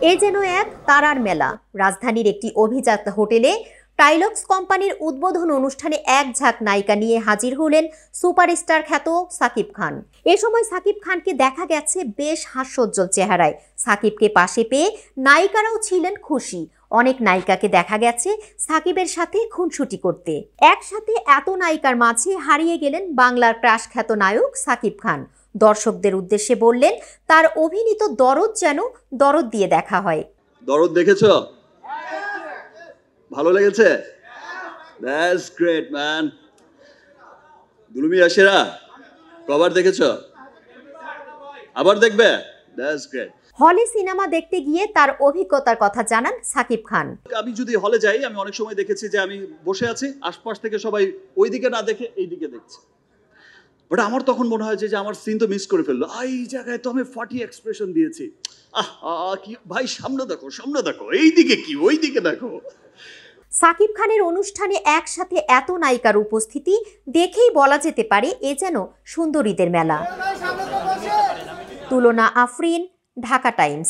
এ যেন এক তারার মেলা। রাজধানীর একটি অভিজাত হোটেলে টাইলক্স কোম্পানির উদ্বোধন অনুষ্ঠানে এক ঝাঁক নায়িকা নিয়ে হাজির হলেন সুপারস্টার খ্যাত সাকিব খান। এ সময় সাকিব খানকে দেখা গেছে বেশ হাস্যোজ্জ্বল চেহারায়। সাকিবকে পাশে পেয়ে নায়িকারাও ছিলেন খুশি। অনেক নায়িকাকে দেখা গেছে সাকিবের সাথে খুনসুটি করতে। একসাথে এত নায়িকার মাঝে হারিয়ে গেলেন বাংলার ক্রাশ খ্যাত নায়ক সাকিব খান। দর্শকদের উদ্দেশ্যে বললেন, তার অভিনীত দরদ যেন দরদ দিয়ে দেখা হয়। দরদ দেখেছো? ভালো লেগেছে? That's great man. দুলুমি আশেরা কবার দেখেছো? আবার দেখবে? That's great. হলে সিনেমা দেখতে গিয়ে তার অভিজ্ঞতার কথা জানান সাকিব খান। আমি যদি হলে যাই, আমি অনেক সময় দেখেছি যে আমি বসে আছি, আশপাশ থেকে সবাই ওইদিকে না দেখে এইদিকে দেখছে। বাট আমার তখন মনে হয় যে আমার সিন তো মিস করে ফেললো। এই জায়গায় তো আমি ফাটি এক্সপ্রেশন দিয়েছি। কি ভাই, সামনে দেখো, সামনে দেখো, এইদিকে কি, ওইদিকে দেখো। সাকিব খানের অনুষ্ঠানে একসাথে এত নায়িকার উপস্থিতি দেখেই বলা যেতে পারে এ যেন সুন্দরীদের মেলা। তুলনা আফরিন, ঢাকা টাইমস।